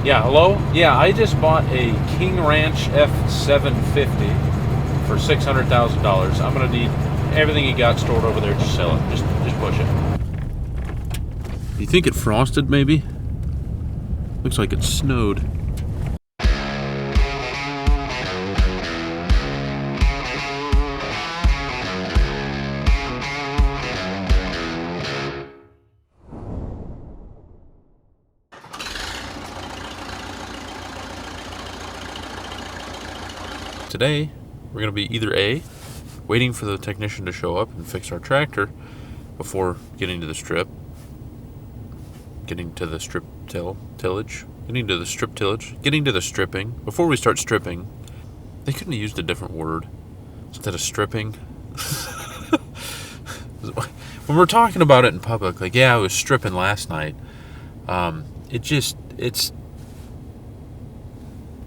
Yeah, hello? Yeah, I just bought a King Ranch F750 for $600,000. I'm going to need everything you got stored over there. Just sell it. Just push it. You think it frosted, maybe? Looks like it snowed. Today, we're going to be either A, waiting for the technician to show up and fix our tractor before getting to the strip, getting to the stripping. Before we start stripping, they couldn't have used a different word instead of stripping. When we're talking about it in public, like, yeah, I was stripping last night,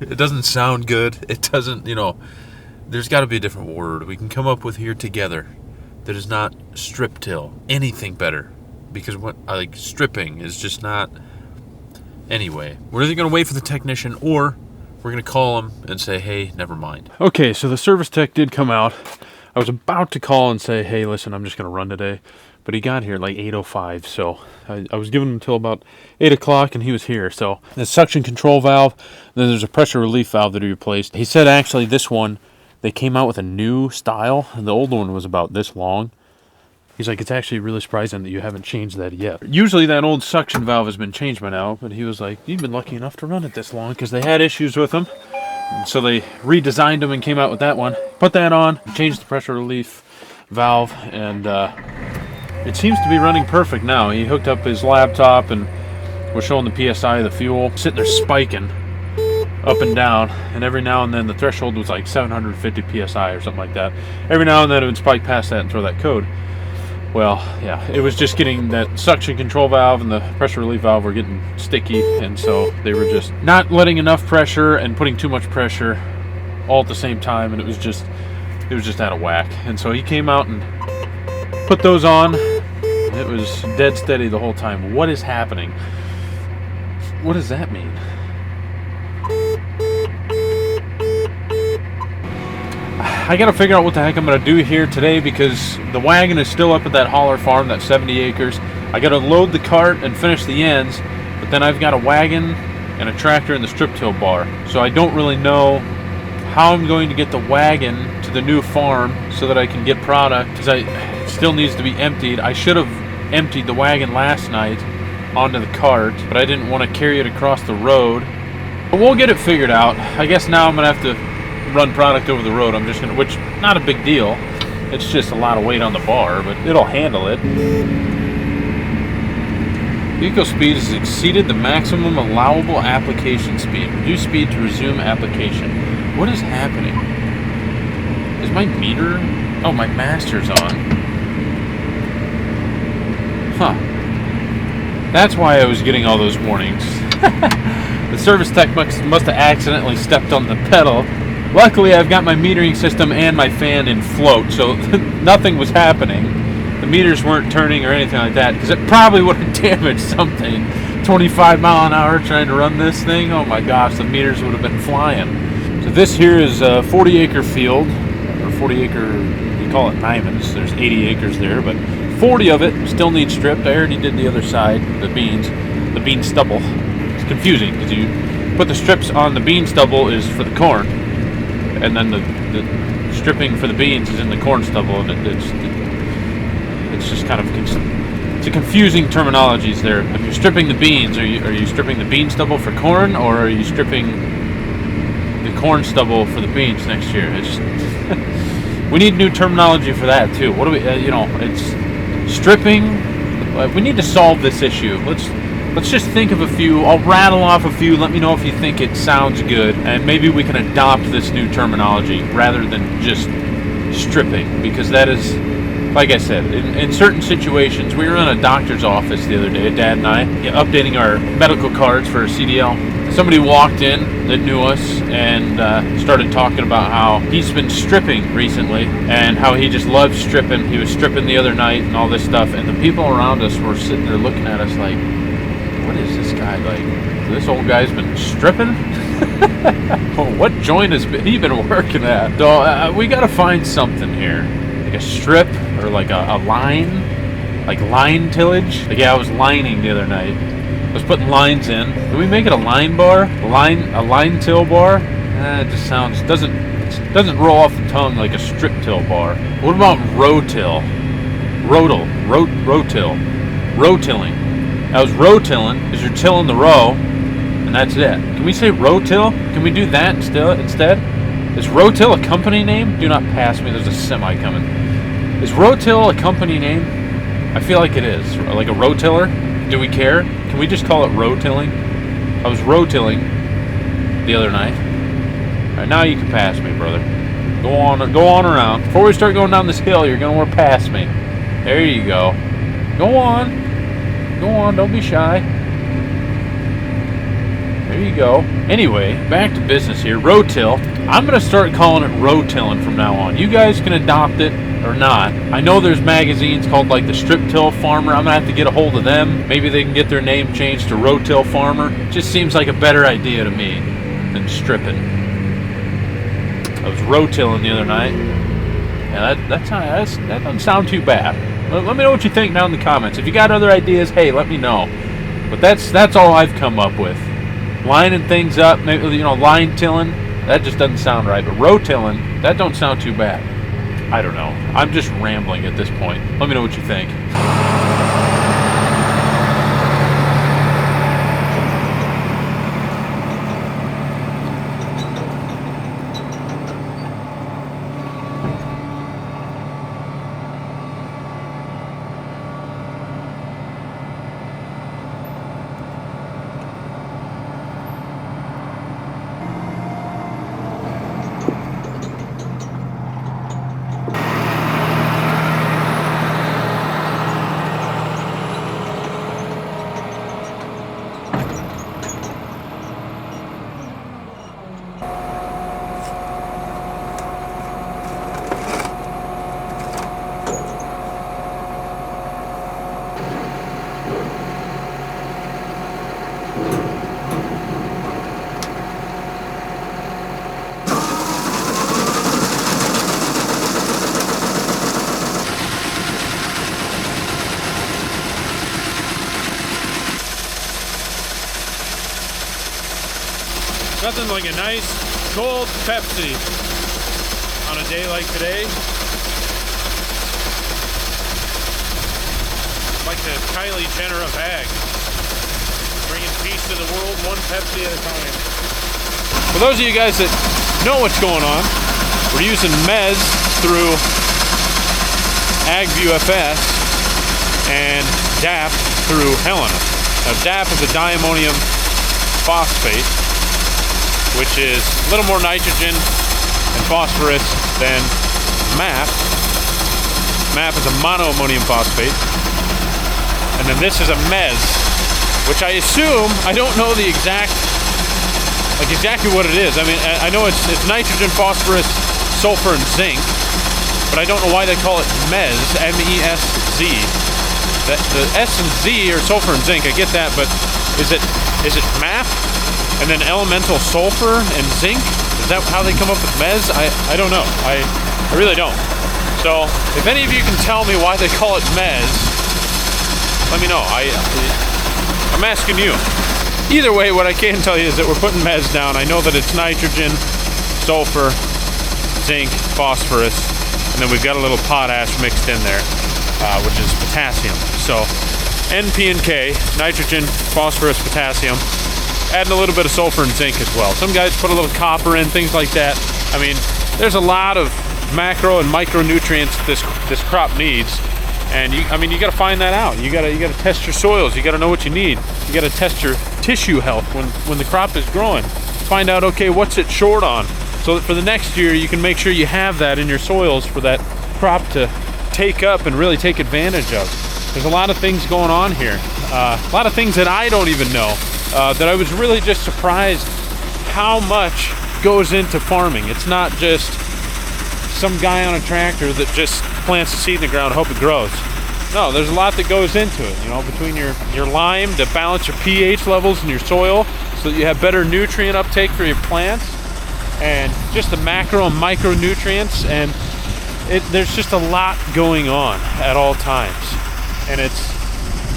it doesn't sound good. It doesn't, there's got to be a different word we can come up with here together that is not strip till. Anything better. Because stripping is just not. Anyway, we're either going to wait for the technician or we're going to call him and say, hey, never mind. Okay, so the service tech did come out. I was about to call and say, hey, listen, I'm just going to run today. But he got here like 8:05, so I was giving him until about 8 o'clock, and he was here. So the suction control valve, then there's a pressure relief valve that he replaced. He said actually this one, they came out with a new style, and the old one was about this long. He's like, it's actually really surprising that you haven't changed that yet. Usually that old suction valve has been changed by now, but he was like, you've been lucky enough to run it this long, because they had issues with them. And so they redesigned them and came out with that one. Put that on, changed the pressure relief valve, and it seems to be running perfect now. He hooked up his laptop and was showing the PSI of the fuel, sitting there spiking up and down, and every now and then the threshold was like 750 PSI or something like that. Every now and then it would spike past that and throw that code. Well, yeah, it was just getting that suction control valve and the pressure relief valve were getting sticky, and so they were just not letting enough pressure and putting too much pressure all at the same time, and it was just out of whack. And so he came out and put those on. It was dead steady the whole time. What is happening? What does that mean? I gotta figure out what the heck I'm gonna do here today, because the wagon is still up at that hauler farm, that 70 acres. I gotta load the cart and finish the ends, but then I've got a wagon and a tractor in the strip till bar. So I don't really know how I'm going to get the wagon to the new farm so that I can get product, because it still needs to be emptied. I should have emptied the wagon last night onto the cart, but I didn't want to carry it across the road. But we'll get it figured out. I guess now I'm gonna have to run product over the road. Which, not a big deal. It's just a lot of weight on the bar, but it'll handle it. Vehicle speed has exceeded the maximum allowable application speed. Reduce speed to resume application. What is happening? Is my meter? Oh, my master's on. Huh. That's why I was getting all those warnings. The service tech must have accidentally stepped on the pedal. Luckily, I've got my metering system and my fan in float, so nothing was happening. The meters weren't turning or anything like that, because it probably would have damaged something. 25 mile an hour trying to run this thing, oh my gosh, the meters would have been flying. So this here is a 40-acre field, or 40-acre, we call it diamonds. There's 80 acres there, but 40 of it still needs stripped. I already did the other side, the bean stubble. It's confusing, because you put the strips on the bean stubble is for the corn, and then the stripping for the beans is in the corn stubble, and it's just kind of it's a confusing terminologies there. If you're stripping the beans, are you stripping the bean stubble for corn, or are you stripping the corn stubble for the beans next year? It's we need new terminology for that too. What do we? It's stripping. We need to solve this issue. Let's just think of a few. I'll rattle off a few. Let me know if you think it sounds good, and maybe we can adopt this new terminology rather than just stripping, because that is, like I said, in certain situations. We were in a doctor's office the other day, Dad and I, updating our medical cards for CDL. Somebody walked in that knew us and started talking about how he's been stripping recently and how he just loves stripping. He was stripping the other night and all this stuff, and the people around us were sitting there looking at us like, what What is this guy like? This old guy's been stripping? What joint has he been working at? So we gotta find something here. Like a strip or like a line. Like line tillage. Like, yeah, I was lining the other night. I was putting lines in. Can we make it a line bar? A line till bar? It just doesn't roll off the tongue like a strip till bar. What about rotill? Rotill. Rotilling. I was rotilling because you're tilling the row, and that's it. Can we say rotill? Can we do that instead? Is rotill a company name? Do not pass me. There's a semi coming. Is rotill a company name? I feel like it is. Like a rotiller? Do we care? Can we just call it rotilling? I was rotilling the other night. All right, now you can pass me, brother. Go on around. Before we start going down this hill, you're gonna want to pass me. There you go. Go on. Don't be shy. There you go. Anyway, back to business here. Rotill. I'm going to start calling it rotilling from now on. You guys can adopt it or not. I know there's magazines called like the Strip Till Farmer. I'm going to have to get a hold of them. Maybe they can get their name changed to Rotill Farmer. Just seems like a better idea to me than stripping. I was rotilling the other night. Yeah, that doesn't sound too bad. Let me know what you think down in the comments. If you got other ideas, hey, let me know. But that's all I've come up with. Lining things up, maybe, line tilling, that just doesn't sound right. But rotilling, that don't sound too bad. I don't know. I'm just rambling at this point. Let me know what you think. Nothing like a nice cold Pepsi on a day like today. Like the Kylie Jenner of ag. Bringing peace to the world, one Pepsi at a time. For those of you guys that know what's going on, we're using Mez through AgViewFS and DAP through Helena. Now DAP is a diammonium phosphate, which is a little more nitrogen and phosphorus than MAP. MAP is a monoammonium phosphate. And then this is a Mez, which I assume, I don't know the exactly what it is. I mean, I know it's nitrogen, phosphorus, sulfur, and zinc, but I don't know why they call it Mez, M-E-S-Z. The S and Z are sulfur and zinc, I get that, but is it MAP? And then elemental sulfur and zinc? Is that how they come up with Mez? I don't know. I really don't. So, if any of you can tell me why they call it Mez, let me know. I'm asking you. Either way, what I can tell you is that we're putting Mez down. I know that it's nitrogen, sulfur, zinc, phosphorus, and then we've got a little potash mixed in there, which is potassium. So, N, P, and K, nitrogen, phosphorus, potassium. Adding a little bit of sulfur and zinc as well. Some guys put a little copper in, things like that. I mean, there's a lot of macro and micronutrients this crop needs, and you got to find that out. You got to test your soils. You got to know what you need. You got to test your tissue health when the crop is growing. Find out, okay, what's it short on, so that for the next year you can make sure you have that in your soils for that crop to take up and really take advantage of. There's a lot of things going on here. A lot of things that I don't even know. That I was really just surprised how much goes into farming. It's not just some guy on a tractor that just plants a seed in the ground and hope it grows. No, there's a lot that goes into it, you know, between your lime to balance your pH levels in your soil so that you have better nutrient uptake for your plants, and just the macro and micronutrients, and there's just a lot going on at all times, and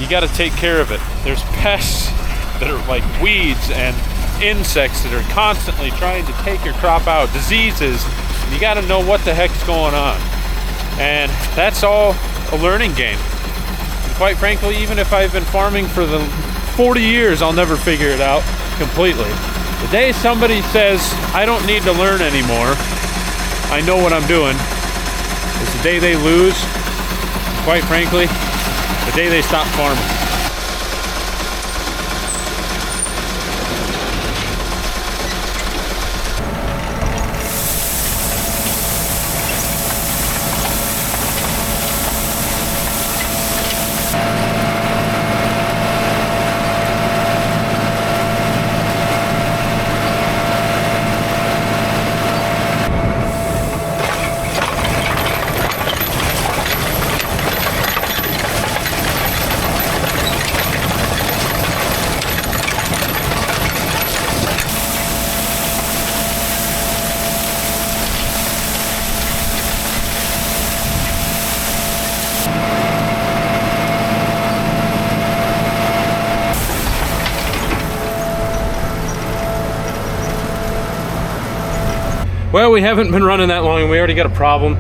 you got to take care of it. There's pests that are like weeds and insects that are constantly trying to take your crop out, diseases, and you got to know what the heck's going on, and that's all a learning game. And quite frankly, even if I've been farming for the 40 years, I'll never figure it out completely. The day somebody says I don't need to learn anymore, I know what I'm doing, is the day they lose. Quite frankly, the day they stop farming. Well, we haven't been running that long and we already got a problem.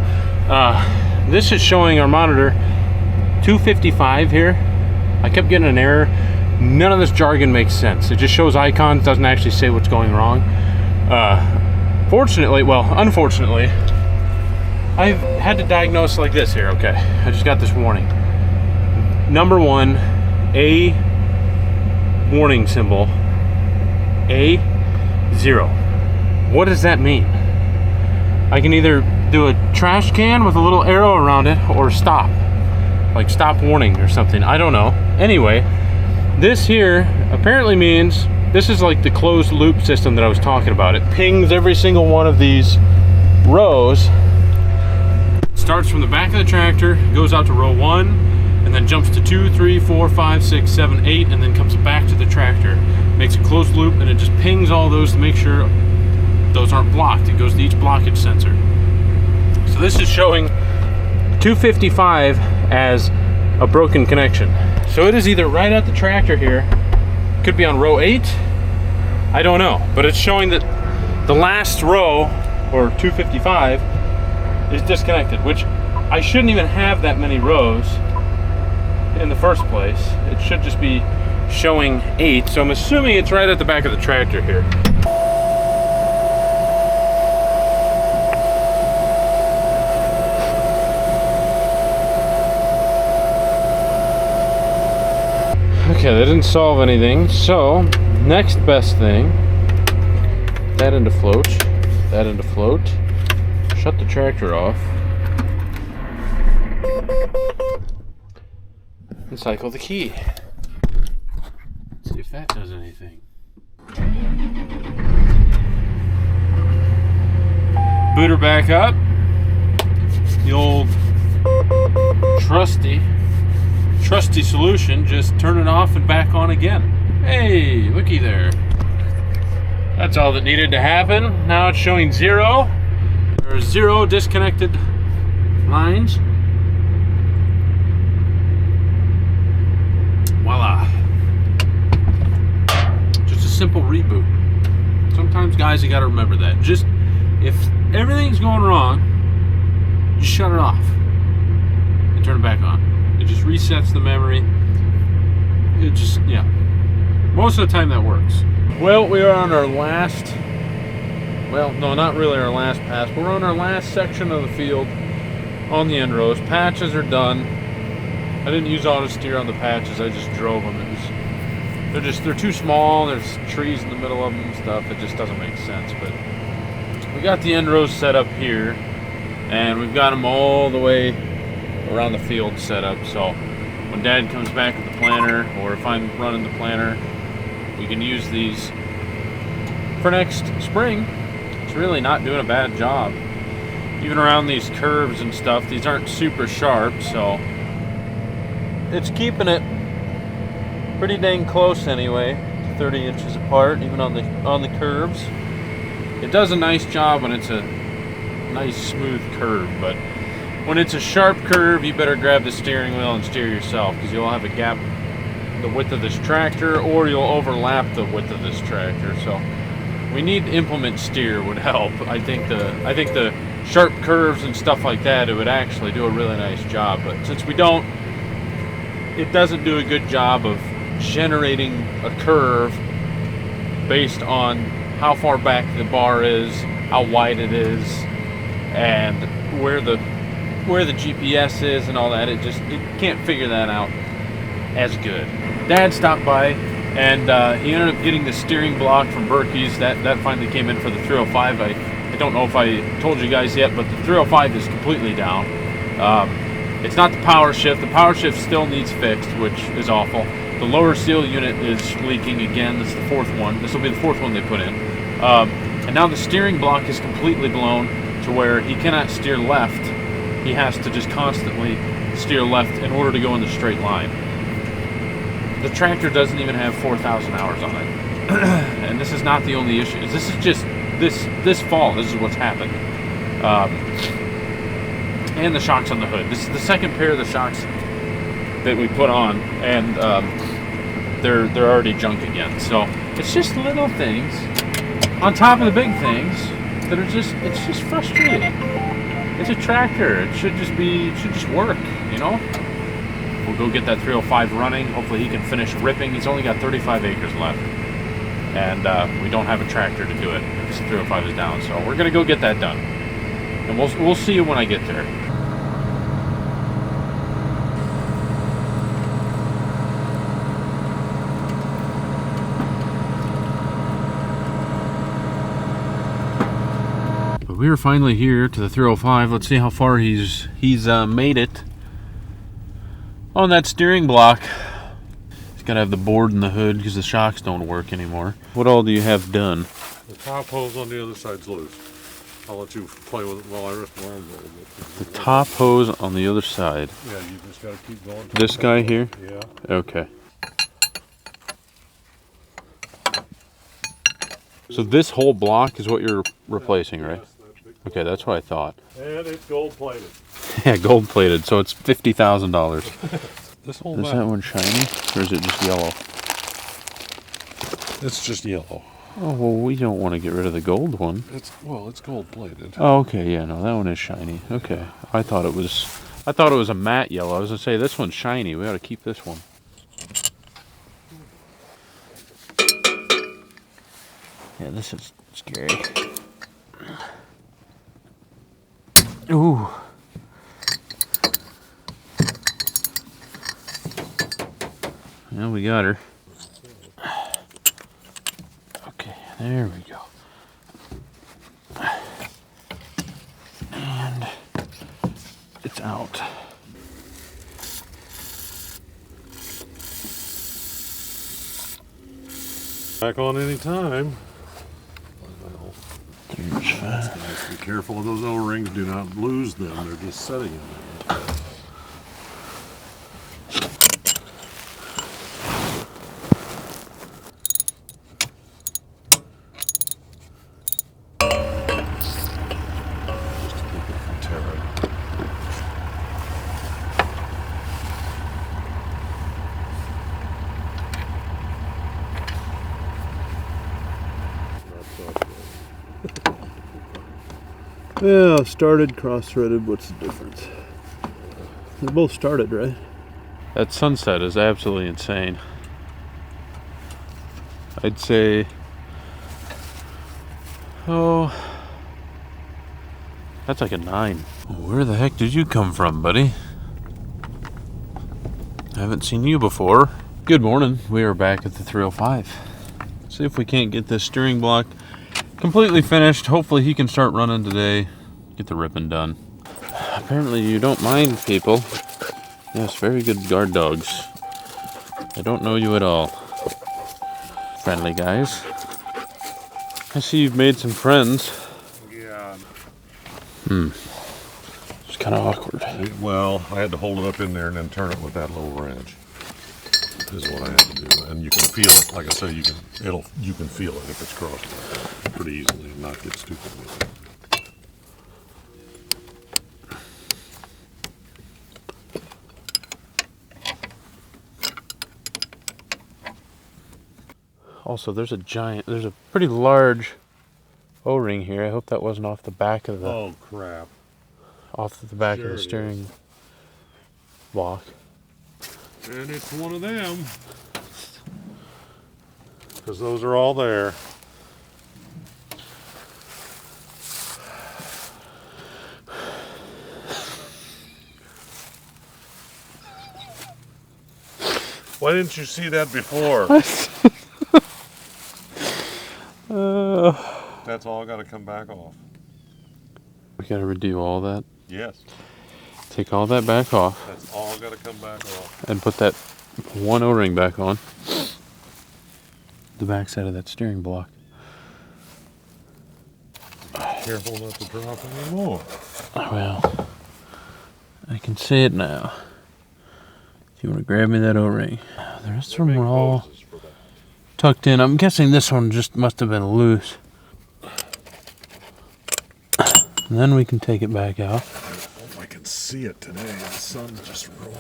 This is showing our monitor 255 here. I kept getting an error. None of this jargon makes sense. It just shows icons, doesn't actually say what's going wrong. Unfortunately, I've had to diagnose like this here. Okay, I just got this warning. Number one, A warning symbol, A0. What does that mean? I can either do a trash can with a little arrow around it or stop. Like stop warning or something. I don't know. Anyway, this here apparently means this is like the closed loop system that I was talking about. It pings every single one of these rows. It starts from the back of the tractor, goes out to row 1, and then jumps to 2, 3, 4, 5, 6, 7, 8, and then comes back to the tractor. Makes a closed loop, and it just pings all those to make sure those aren't blocked. It goes to each blockage sensor. So this is showing 255 as a broken connection. So it is either right at the tractor here, could be on row 8, I don't know, but it's showing that the last row, or 255, is disconnected, which I shouldn't even have that many rows in the first place. It should just be showing 8, so I'm assuming it's right at the back of the tractor here. Okay, that didn't solve anything, so next best thing, that into float, that into float, shut the tractor off, and cycle the key. Let's see if that does anything. Boot her back up, the old trusty solution, just turn it off and back on again. Hey, looky there. That's all that needed to happen. Now it's showing 0. There are 0 disconnected lines. Voila. Just a simple reboot. Sometimes, guys, you gotta remember that. Just, if everything's going wrong, just shut it off and turn it back on. It just resets the memory. It just, yeah. Most of the time that works. Well, we are on our last, well, no, not really our last pass. We're on our last section of the field on the end rows. Patches are done. I didn't use auto steer on the patches. I just drove them. They're too small. There's trees in the middle of them and stuff. It just doesn't make sense. But we got the end rows set up here, and we've got them all the way around the field set up, so when Dad comes back with the planter, or if I'm running the planter, we can use these for next spring. It's really not doing a bad job. Even around these curves and stuff, these aren't super sharp, so it's keeping it pretty dang close anyway, 30 inches apart, even on the curves. It does a nice job when it's a nice smooth curve, but when it's a sharp curve, you better grab the steering wheel and steer yourself, because you'll have a gap the width of this tractor, or you'll overlap the width of this tractor. So we need implement steer would help. I think the sharp curves and stuff like that, it would actually do a really nice job. But since we don't, it doesn't do a good job of generating a curve based on how far back the bar is, how wide it is, and where the GPS is and all that. It can't figure that out as good. Dad stopped by and he ended up getting the steering block from Berkey's. That finally came in for the 305. I don't know if I told you guys yet, but the 305 is completely down. It's not the power shift. The power shift still needs fixed, which is awful. The lower seal unit is leaking again. This is the fourth one. This will be the fourth one they put in. And now the steering block is completely blown to where he cannot steer left. He has to just constantly steer left in order to go in the straight line. The tractor doesn't even have 4,000 hours on it. And this is not the only issue. This is just this fall. This is what's happened. And the shocks on the hood. This is the second pair of the shocks that we put on, and they're already junk again. So it's just little things on top of the big things that are it's just frustrating. It's a tractor. It should just work, you know? We'll go get that 305 running. Hopefully he can finish ripping. He's only got 35 acres left. And we don't have a tractor to do it because the 305 is down. So we're going to go get that done. And we'll see you when I get there. We are finally here to the 305. Let's see how far he's made it on that steering block. He's got to have the board in the hood because the shocks don't work anymore. What all do you have done? The top hose on the other side's loose. I'll let you play with it while I rest my arms a little bit. The top hose on the other side. Yeah, you just got to keep going. This guy here? Yeah. Okay. So this whole block is what you're replacing, right? Yes, that big Okay, that's what I thought. And it's gold plated. Yeah, gold plated, so it's $50,000. This whole Is back, that one shiny, or is it just yellow? it's just yellow. Oh, well, we don't want to get rid of the gold one. It's gold plated. Oh, okay, yeah, no, that one is shiny. Okay, I thought it was a matte yellow. I was gonna say this one's shiny. We ought to keep this one. Yeah, this is scary. Ooh. Well, we got her. Okay, there we go. And it's out. Back on any time. There's five. Be careful of those O-rings. Do not lose them. They're just setting in there. Just to keep it from tearing. Yeah, started, cross-threaded, what's the difference? They both started, right? That sunset is absolutely insane. I'd say, oh, that's like a 9. Where the heck did you come from, buddy? I haven't seen you before. Good morning. We are back at the 305. See if we can't get this steering block completely finished. Hopefully he can start running today. Get the ripping done. Apparently you don't mind people. Yes, very good guard dogs. I don't know you at all. Friendly guys. I see you've made some friends. Yeah. Just kind of awkward. Well, I had to hold it up in there and then turn it with that little wrench. Is what I had to do, and you can feel it. Like I say, you can feel it if it's crossed pretty easily and not get stupid with it. Also, there's a pretty large O-ring here. I hope that wasn't off the back of the. Oh crap! Off the back Sure of the steering block. And it's one of them, because those are all there. Why didn't you see that before? That's all got to come back off. We got to redo all that. Yes. Take all that back off. That's all got to come back off. And put that one O-ring back on. The back side of that steering block. Careful not to drop any more. Well, I can see it now. If you want to grab me that O-ring. The rest of them were all tucked in. I'm guessing this one just must have been loose. And then we can take it back out. I don't know if I can see it today. The sun just rolled.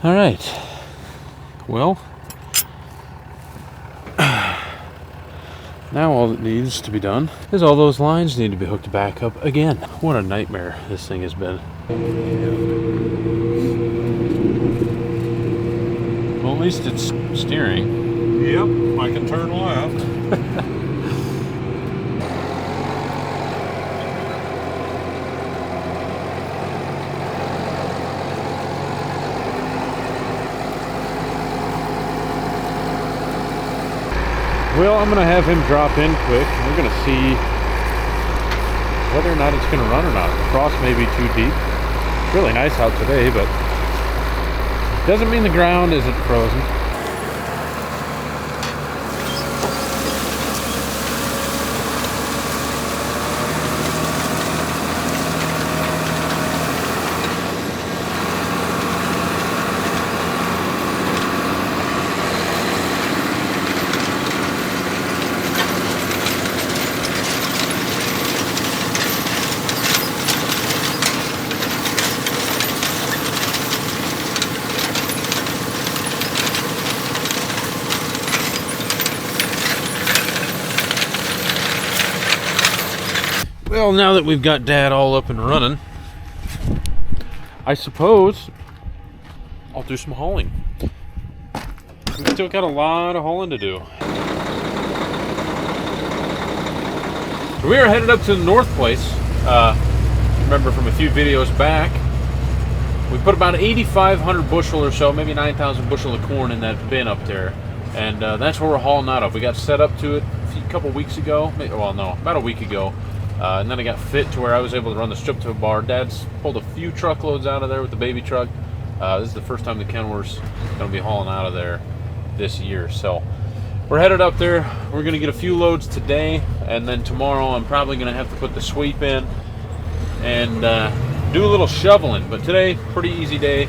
All right. Well, now all that needs to be done is all those lines need to be hooked back up again. What a nightmare this thing has been. Well, at least it's steering. Yep, I can turn left. Well, I'm going to have him drop in quick. We're going to see whether or not it's going to run or not. The frost may be too deep. It's really nice out today, but doesn't mean the ground isn't frozen. Well, now that we've got Dad all up and running, I suppose I'll do some hauling. We've still got a lot of hauling to do. So we are headed up to the North Place. Remember from a few videos back, we put about 8,500 bushel or so, maybe 9,000 bushel of corn in that bin up there. And that's where we're hauling out of. We got set up to it a couple weeks ago. Well, no, about a week ago. And then I got fit to where I was able to run the strip to a bar. Dad's pulled a few truckloads out of there with the baby truck. This is the first time the Kenworth's going to be hauling out of there this year. So we're headed up there. We're going to get a few loads today. And then tomorrow I'm probably going to have to put the sweep in and do a little shoveling. But today, pretty easy day.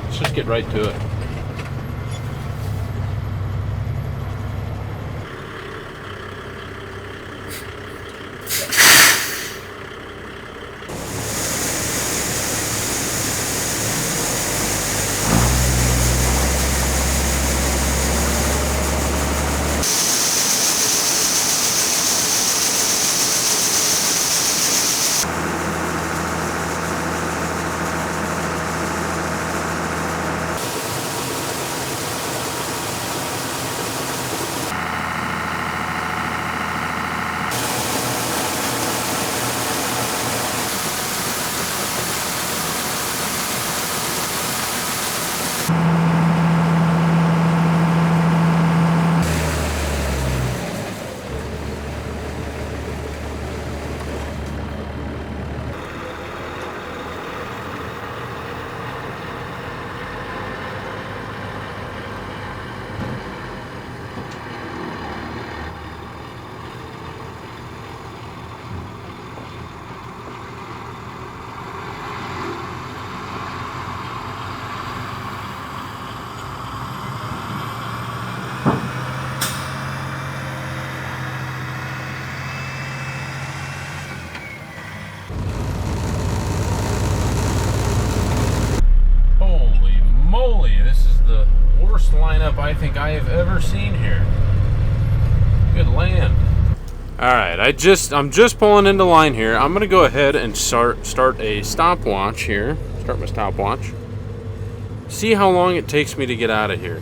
Let's just get right to it. worst lineup I think I have ever seen here. Good land. Alright, I'm just pulling into line here. I'm gonna go ahead and start a stopwatch here. Start my stopwatch. See how long it takes me to get out of here.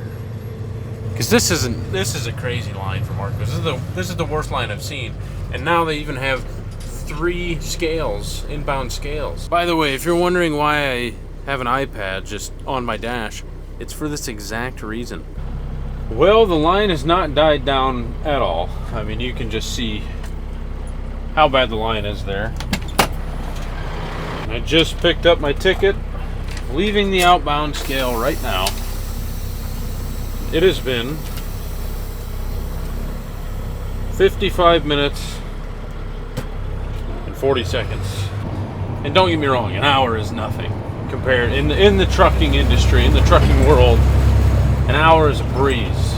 Because this is a crazy line for Marcos. This is the worst line I've seen. And now they even have 3 scales, inbound scales. By the way, if you're wondering why I have an iPad just on my dash, it's for this exact reason. Well, the line has not died down at all. I mean, you can just see how bad the line is there. I just picked up my ticket, leaving the outbound scale right now. It has been 55 minutes and 40 seconds. And don't get me wrong, an hour is nothing compared in the trucking industry, in the trucking world. An hour is a breeze.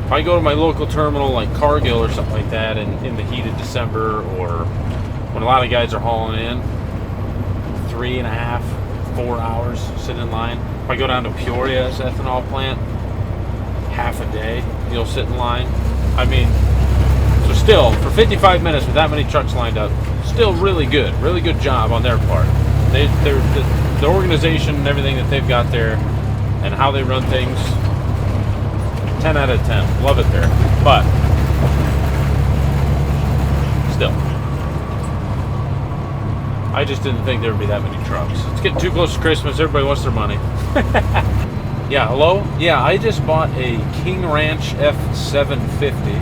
If I go to my local terminal like Cargill or something like that in the heat of December, or when a lot of guys are hauling in, 3.5, 4 hours sitting in line. If I go down to Peoria's ethanol plant, half a day, you'll sit in line. I mean, so still, for 55 minutes with that many trucks lined up, still really good job on their part. The organization and everything that they've got there, and how they run things, 10 out of 10. Love it there. But still, I just didn't think there would be that many trucks. It's getting too close to Christmas. Everybody wants their money. Yeah, hello? Yeah, I just bought a King Ranch F750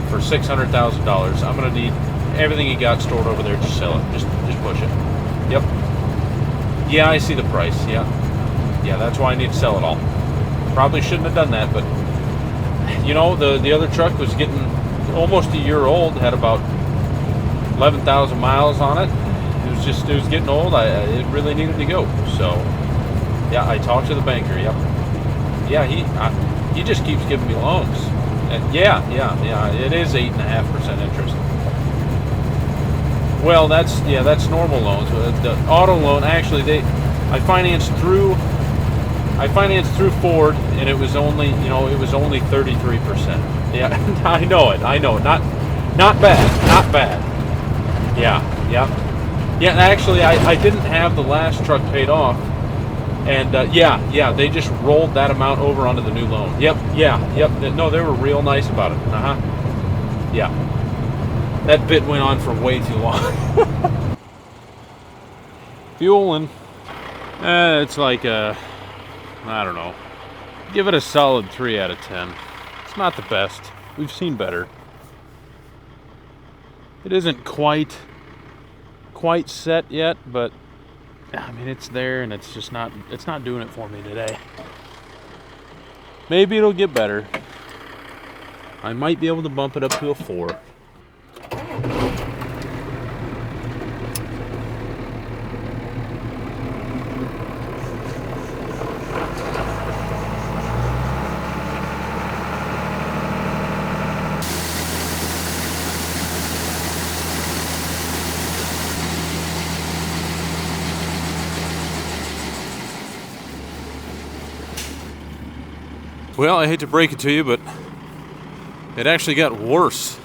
for $600,000. I'm going to need everything you got stored over there. Just sell it. Just push it. Yep. Yeah, I see the price. Yeah, that's why I need to sell it all. Probably shouldn't have done that, but you know, the other truck was getting almost a year old, had about 11,000 miles on it. It was getting old. It really needed to go. So yeah, I talked to the banker. Yep. Yeah, he just keeps giving me loans. And yeah, it is 8.5% interest. Well, that's normal loans. The auto loan, actually, I financed through Ford, and it was only 33%. Yeah, I know it. Not bad. Yeah. Actually, I didn't have the last truck paid off, and they just rolled that amount over onto the new loan. Yep. No, they were real nice about it. Yeah. That bit went on for way too long. Fueling. It's like I don't know. Give it a solid 3 out of 10. It's not the best. We've seen better. It isn't quite set yet, but I mean, it's there, and it's not doing it for me today. Maybe it'll get better. I might be able to bump it up to a 4. Well, I hate to break it to you, but it actually got worse.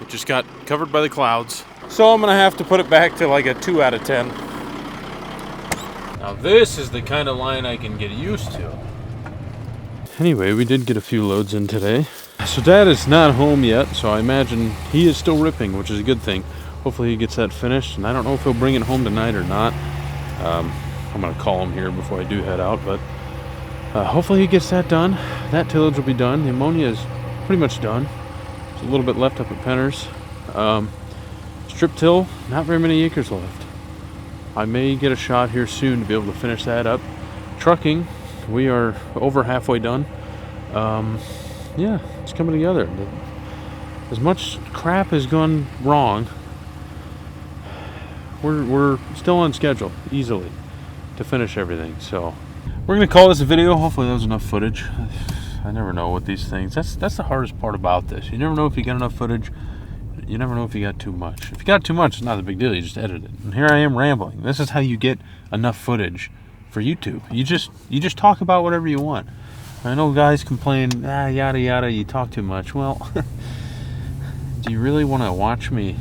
It just got covered by the clouds. So I'm gonna have to put it back to like a 2 out of 10. Now this is the kind of line I can get used to. Anyway, we did get a few loads in today. So Dad is not home yet, so I imagine he is still ripping, which is a good thing. Hopefully he gets that finished, and I don't know if he'll bring it home tonight or not. I'm gonna call him here before I do head out, but hopefully he gets that done. That tillage will be done. The ammonia is pretty much done. There's a little bit left up at Penner's. Strip till, not very many acres left. I may get a shot here soon to be able to finish that up. Trucking, we are over halfway done. Yeah, it's coming together. As much crap has gone wrong, we're still on schedule, easily, to finish everything. So we're gonna call this a video. Hopefully that was enough footage. I never know what these things. That's the hardest part about this. You never know if you got enough footage. You never know if you got too much. If you got too much, it's not a big deal. You just edit it. And here I am rambling. This is how you get enough footage for YouTube. You just talk about whatever you want. I know guys complain, yada yada, you talk too much. Well, do you really want to watch me,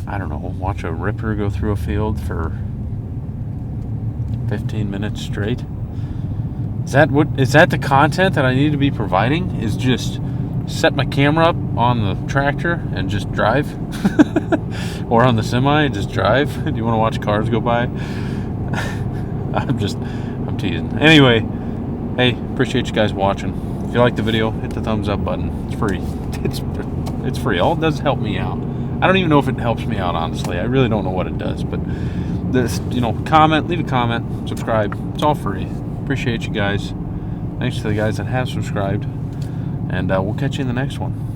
I don't know, watch a ripper go through a field for 15 minutes straight? Is that the content that I need to be providing? Is just set my camera up on the tractor and just drive? Or on the semi and just drive? Do you want to watch cars go by? I'm teasing. Anyway, hey, appreciate you guys watching. If you like the video, hit the thumbs up button. It's free. It's free. All it does is help me out. I don't even know if it helps me out, honestly. I really don't know what it does, but this, comment, leave a comment, subscribe. It's all free. Appreciate you guys. Thanks to the guys that have subscribed, and we'll catch you in the next one.